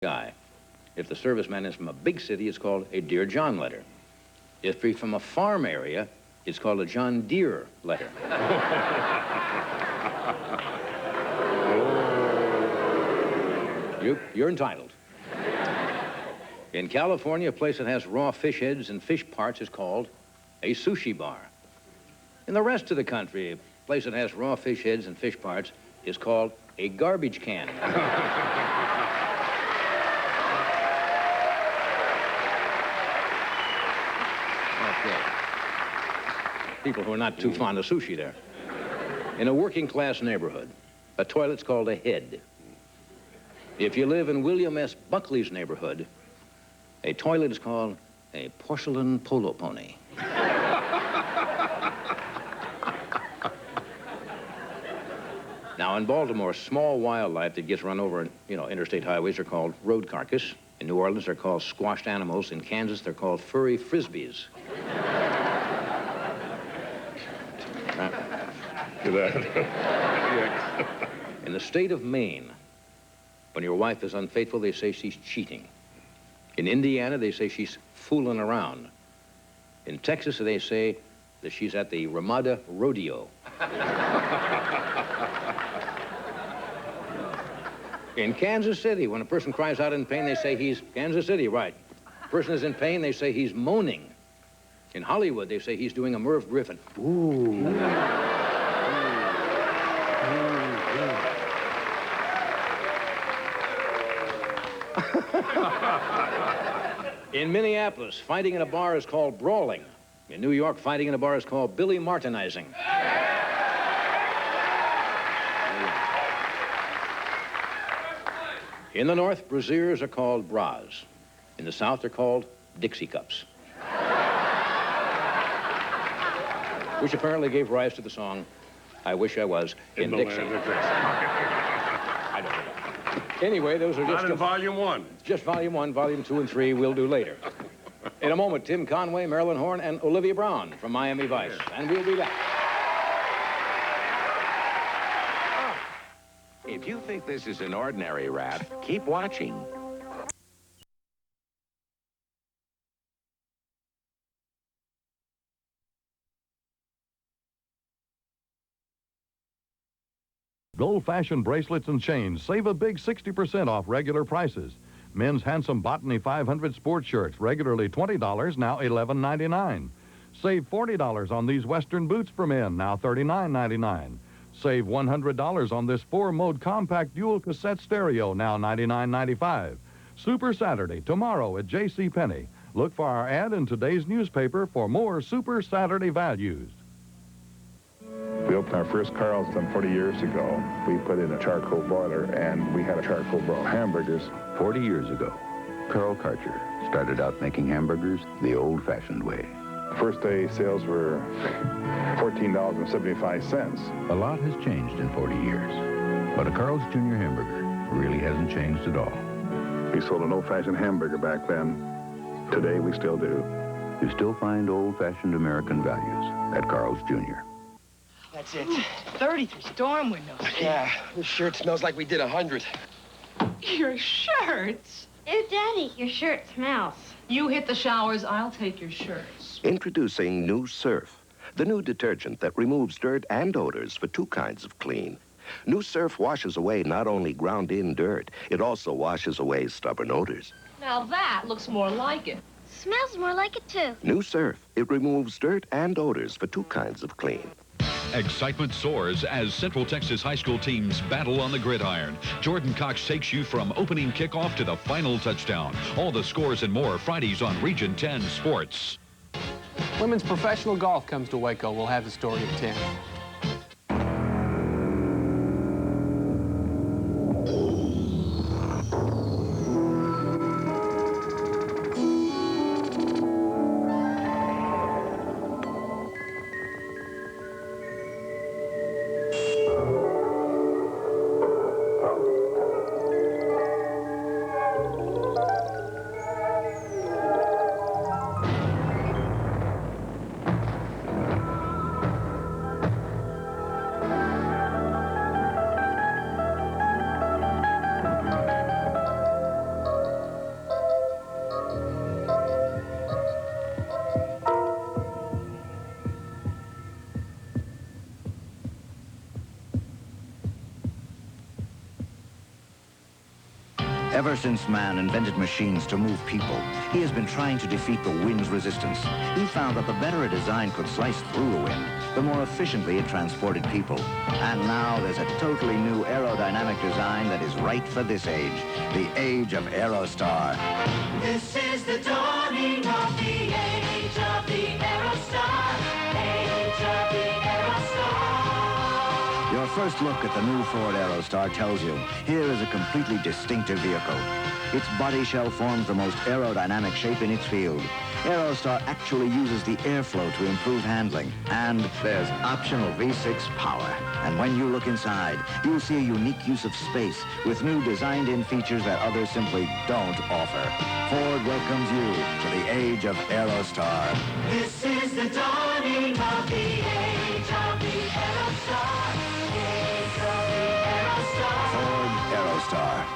guy. If the serviceman is from a big city, it's called a Dear John letter. If he's from a farm area, it's called a John Deere letter. You're entitled. In California, a place that has raw fish heads and fish parts is called a sushi bar. In the rest of the country, a place that has raw fish heads and fish parts is called a garbage can. People who are not too fond of sushi there. In a working-class neighborhood, a toilet's called a head. If you live in William S. Buckley's neighborhood, a toilet is called a porcelain polo pony. Now, in Baltimore, small wildlife that gets run over, interstate highways are called road carcass. In New Orleans, they're called squashed animals. In Kansas, they're called furry frisbees. In the state of Maine, when your wife is unfaithful, they say she's cheating. In Indiana, they say she's fooling around. In Texas, they say that she's at the Ramada Rodeo. In Kansas City, when a person cries out in pain, they say he's Kansas City, right. A person is in pain, they say he's moaning. In Hollywood, they say he's doing a Merv Griffin. Ooh. In Minneapolis, fighting in a bar is called brawling. In New York, fighting in a bar is called Billy Martinizing. In the North, brassieres are called bras. In the South, they're called Dixie cups. Which apparently gave rise to the song, I Wish I Was in Dixie. I don't know. Anyway, those are just... Not in Volume 1. Just Volume 1. Volume 2 and 3 we'll do later. In a moment, Tim Conway, Marilyn Horne, and Olivia Brown from Miami Vice. And we'll be back. If you think this is an ordinary rat, keep watching. Gold-fashioned bracelets and chains save a big 60% off regular prices. Men's handsome Botany 500 sports shirts, regularly $20, now $11.99. Save $40 on these Western boots for men, now $39.99. Save $100 on this 4-mode compact dual cassette stereo, now $99.95. Super Saturday, tomorrow at JCPenney. Look for our ad in today's newspaper for more Super Saturday values. We opened our first Carlston 40 years ago. We put in a charcoal boiler, and we had a charcoal broiled hamburgers. 40 years ago, Carl Karcher started out making hamburgers the old-fashioned way. First day sales were $14.75. A lot has changed in 40 years, but a Carl's Jr. hamburger really hasn't changed at all. We sold an old-fashioned hamburger back then. Today, we still do. You still find old-fashioned American values at Carl's Jr. That's it. 33 storm windows. Yeah, this shirt smells like we did 100. Your shirts? Ew, Daddy, your shirt smells. You hit the showers, I'll take your shirts. Introducing New Surf, the new detergent that removes dirt and odors for 2 kinds of clean. New Surf washes away not only ground-in dirt, it also washes away stubborn odors. Now that looks more like it. Smells more like it, too. New Surf, it removes dirt and odors for 2 kinds of clean. Excitement soars as Central Texas high school teams battle on the gridiron. Jordan Cox takes you from opening kickoff to the final touchdown. All the scores and more Fridays on Region 10 Sports. Women's professional golf comes to Waco. We'll have the story at 10. Ever since man invented machines to move people, he has been trying to defeat the wind's resistance. He found that the better a design could slice through a wind, the more efficiently it transported people. And now there's a totally new aerodynamic design that is right for this age, the age of Aerostar. This is the dawning of the age of the Aerostar, age of the Aerostar. Your first look at the new Ford Aerostar tells you, here is a completely distinctive vehicle. Its body shell forms the most aerodynamic shape in its field. Aerostar actually uses the airflow to improve handling. And there's optional V6 power. And when you look inside, you'll see a unique use of space with new designed-in features that others simply don't offer. Ford welcomes you to the age of Aerostar. This is the dawning of the age of the Aerostar, age of the Aerostar. Ford Aerostar.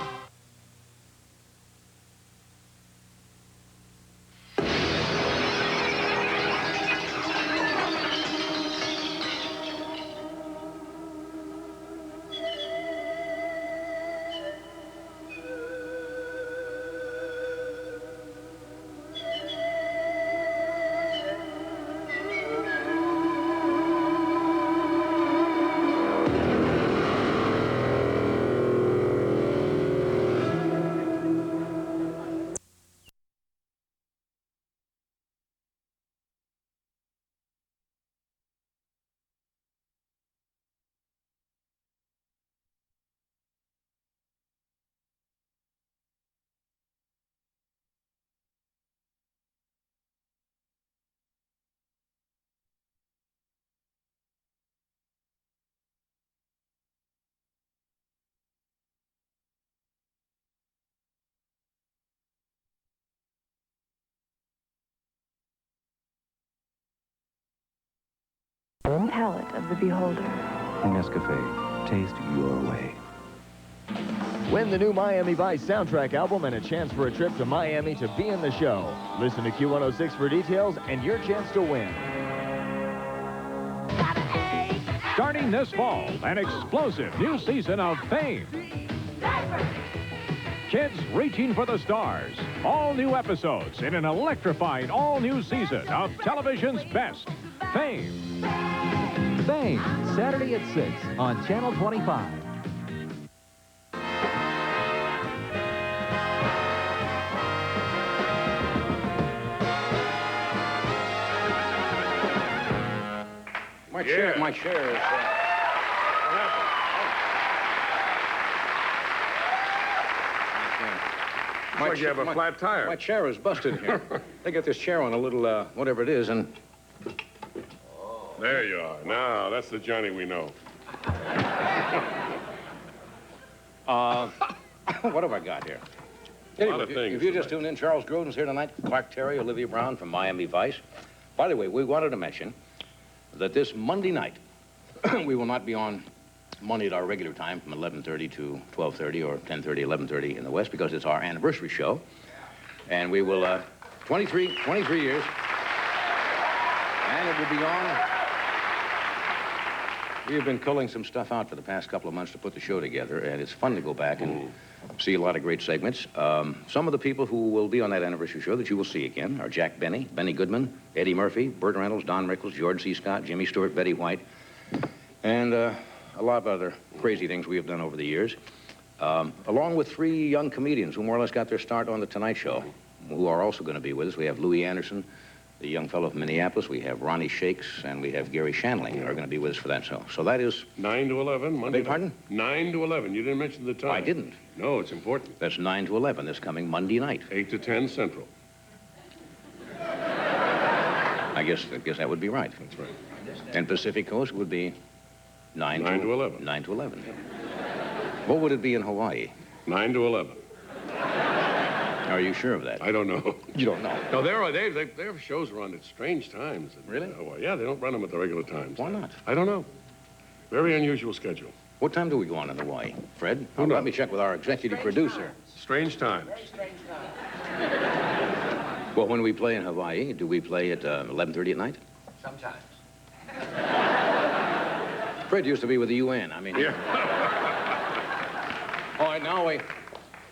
Palate of the beholder. Nescafe, taste your way. Win the new Miami Vice soundtrack album and a chance for a trip to Miami to be in the show. Listen to Q106 for details and your chance to win. Starting this fall, an explosive new season of Fame. Kids reaching for the stars. All new episodes in an electrifying all-new season of television's best, Fame. Fame, Saturday at 6 on Channel 25. My chair is... Looks like you have a flat tire. My chair is busted here. They get this chair on a little, whatever it is, and... There you are. Now, that's the Johnny we know. What have I got here? Anyway, if you just tuned in, Charles Grodin's here tonight, Clark Terry, Olivia Brown from Miami Vice. By the way, we wanted to mention that this Monday night, we will not be on Monday at our regular time from 11:30 to 12:30 or 10:30, 11:30 in the West because it's our anniversary show. And we will, 23 years, and it will be on. We have been culling some stuff out for the past couple of months to put the show together, and it's fun to go back and see a lot of great segments. Some of the people who will be on that anniversary show that you will see again are Jack Benny, Benny Goodman, Eddie Murphy, Burt Reynolds, Don Rickles, George C. Scott, Jimmy Stewart, Betty White, and a lot of other crazy things we have done over the years, along with 3 young comedians who more or less got their start on The Tonight Show, who are also going to be with us. We have Louis Anderson, the young fellow from Minneapolis. We have Ronnie Shakes, and we have Gary Shandling are going to be with us for that show. So that is... 9 to 11, Monday. Beg pardon? 9 to 11. You didn't mention the time. I didn't. No, it's important. That's 9 to 11 this coming Monday night. 8 to 10 Central. I guess that would be right. That's right. And Pacific Coast would be 9 to 11. 9 to 11. What would it be in Hawaii? 9 to 11. Are you sure of that? I don't know. You don't know? No, their shows run at strange times. Really? Yeah, they don't run them at the regular times. Why not? I don't know. Very unusual schedule. What time do we go on in Hawaii? Fred? Let me check with our executive producer. Strange times. Very strange time. Well, when we play in Hawaii, do we play at 11:30 at night? Sometimes. Fred used to be with the UN. I mean... Yeah. All right, now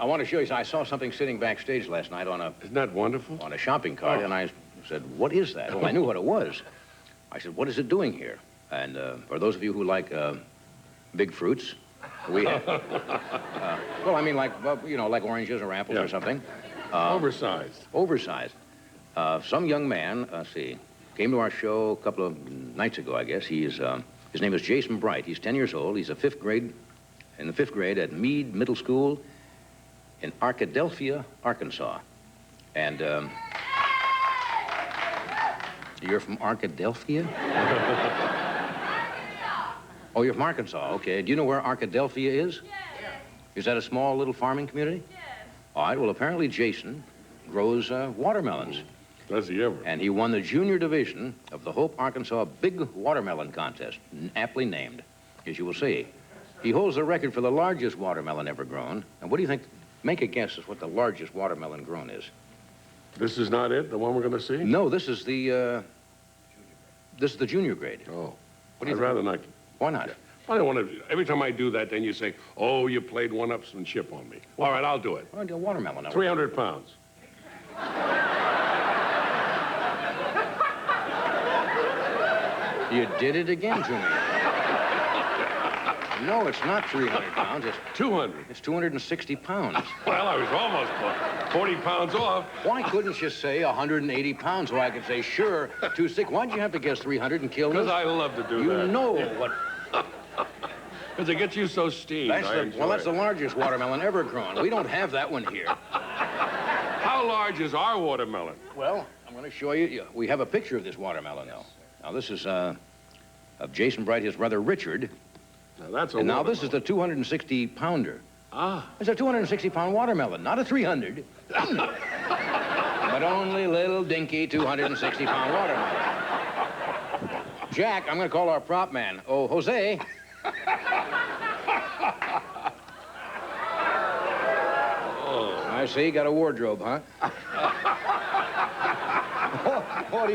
I want to show you. I saw something sitting backstage last night on a... Isn't that wonderful? On a shopping cart, and I said, what is that? Well, I knew what it was. I said, what is it doing here? And for those of you who like big fruits, we have... well, I mean, like, you know, like oranges or apples or something. Oversized. Oversized. Some young man, let's see, came to our show a couple of nights ago, I guess. His name is Jason Bright. He's 10 years old. He's in the fifth grade at Meade Middle School in Arkadelphia, Arkansas. And you're from Arkadelphia? Oh, you're from Arkansas. Okay. Do you know where Arkadelphia is? Yes. Is that a small little farming community? Yes. All right. Well, apparently Jason grows watermelons. Does he ever? And he won the junior division of the Hope, Arkansas Big Watermelon Contest, aptly named, as you will see. He holds the record for the largest watermelon ever grown. And what do you think? Make a guess as what the largest watermelon grown is. This is not it, the one we're going to see? No, this is the junior grade. Oh. What do you I'd rather not. Why not? I don't want to. Every time I do that, then you say, oh, you played one-upsmanship on me. All right, I'll do it. I'll do a watermelon. 300 pounds. You did it again to me. No, it's not 300 pounds. It's 200. It's 260 pounds. Well, I was almost 40 pounds off. Why couldn't you say 180 pounds so I could say, sure, 260? Why'd you have to guess 300 and kill me? Because I love to do that. You know what... Because it gets you so steamed. Well, that's the largest watermelon ever grown. We don't have that one here. How large is our watermelon? Well, I'm going to show you. We have a picture of this watermelon, though. Now, this is of Jason Bright, his brother Richard. Now, that's a And now this is the 260-pounder. Ah. It's a 260-pound watermelon, not a 300. But only little dinky 260-pound watermelon. Jack, I'm going to call our prop man. Oh, Jose. I see. Got a wardrobe, huh? What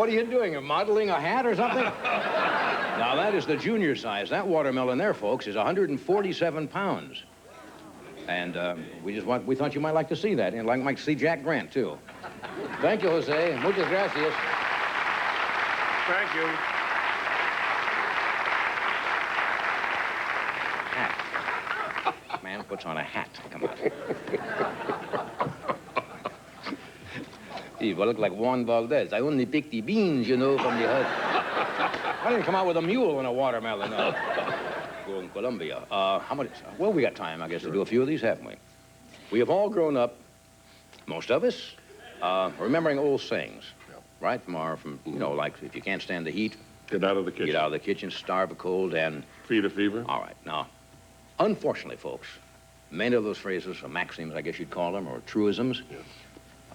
are you doing? You're modeling a hat or something? Now, that is the junior size. That watermelon there, folks, is 147 pounds. And we thought you might like to see that. And might see Jack Grant, too. Thank you, Jose. Muchas gracias. Thank you. Hat. Man puts on a hat. Come on. Gee, I look like Juan Valdez. I only pick the beans, you know, from the hut. I didn't come out with a mule and a watermelon. Go in Colombia. How much? Well, we got time, I guess, to do a few of these, haven't we? We have all grown up, most of us, remembering old sayings, right? From you know, like if you can't stand the heat, get out of the kitchen. Get out of the kitchen, starve of cold, and feed a fever. All right. Now, unfortunately, folks, many of those phrases, or maxims, I guess you'd call them, or truisms,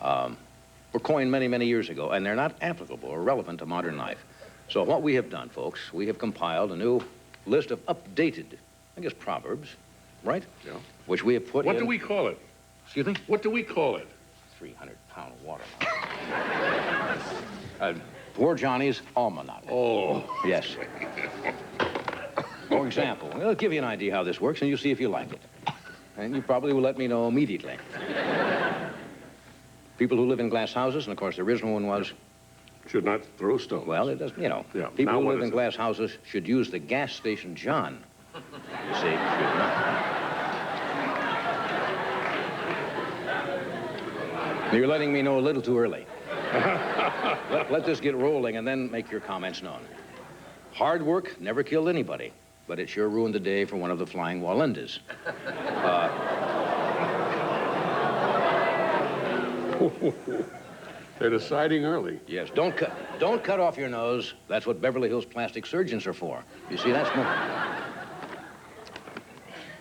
were coined many, many years ago, and they're not applicable or relevant to modern life. So what we have done, folks, we have compiled a new list of updated, I guess, proverbs, right? Yeah. Which we have put in... What do we call it? Excuse me? What do we call it? 300-pound watermelon. Poor Johnny's almanac. Oh. Yes. For example, I'll give you an idea how this works, and you'll see if you like it. And you probably will let me know immediately. People who live in glass houses, and of course the original one was... Should not throw stones. Well, it doesn't, you know. Yeah. People who live in glass houses should use the gas station John. You see, should not. You're letting me know a little too early. Let this get rolling and then make your comments known. Hard work never killed anybody, but it sure ruined the day for one of the flying Wallendas. They're deciding early. Yes, don't cut off your nose. That's what Beverly Hills plastic surgeons are for. You see, that's more.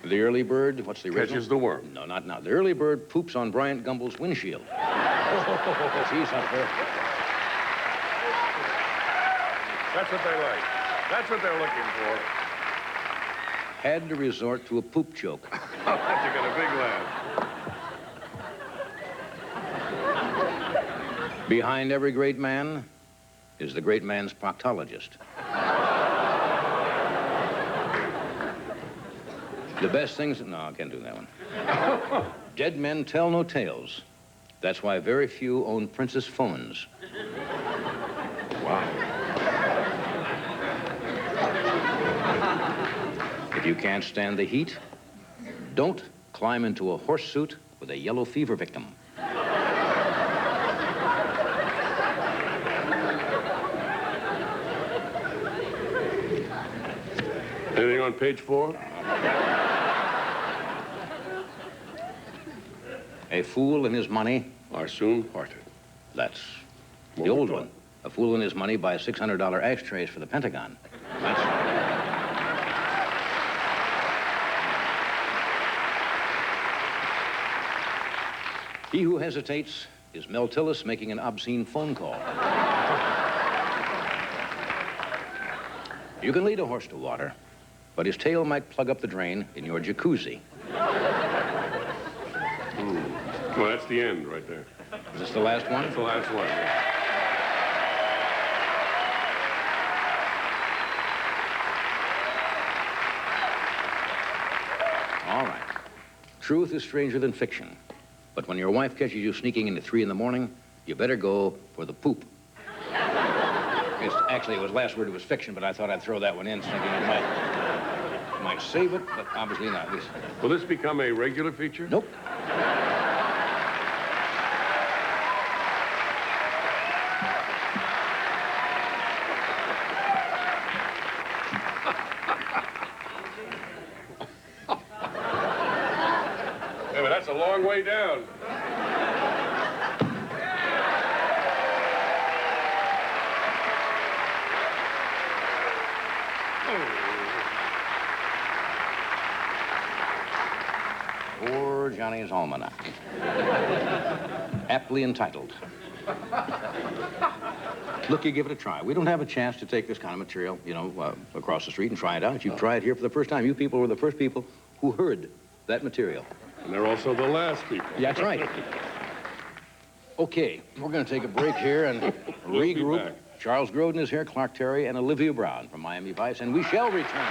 The early bird, what's the original? Catches the worm. No, not now. The early bird poops on Bryant Gumbel's windshield. She's up there. That's what they like. That's what they're looking for. Had to resort to a poop choke. You got a big laugh. Behind every great man is the great man's proctologist. The best things... No, I can't do that one. Dead men tell no tales. That's why very few own Princess phones. Wow. If you can't stand the heat, don't climb into a horse suit with a yellow fever victim. Anything on page 4? A fool and his money are soon parted. That's the old one. A fool and his money buys $600 ashtrays for the Pentagon. That's... He who hesitates is Mel Tillis making an obscene phone call. You can lead a horse to water, but his tail might plug up the drain in your jacuzzi. Well, that's the end right there. Is this the last one? That's the last one. Yeah. All right. Truth is stranger than fiction. But when your wife catches you sneaking in at 3 in the morning, you better go for the poop. Actually, it was last word, it was fiction, but I thought I'd throw that one in, thinking it might save it, but obviously not. Will this become a regular feature? Nope. Yeah, but that's a long way down. Poor Johnny's Almanac. Aptly entitled. Look, you give it a try. We don't have a chance to take this kind of material, you know, across the street and try it out. You try it here for the first time. You people were the first people who heard that material. And they're also the last people. Yeah, that's right. Okay, we're going to take a break here and regroup. Charles Grodin is here, Clark Terry, and Olivia Brown from Miami Vice, and we shall return.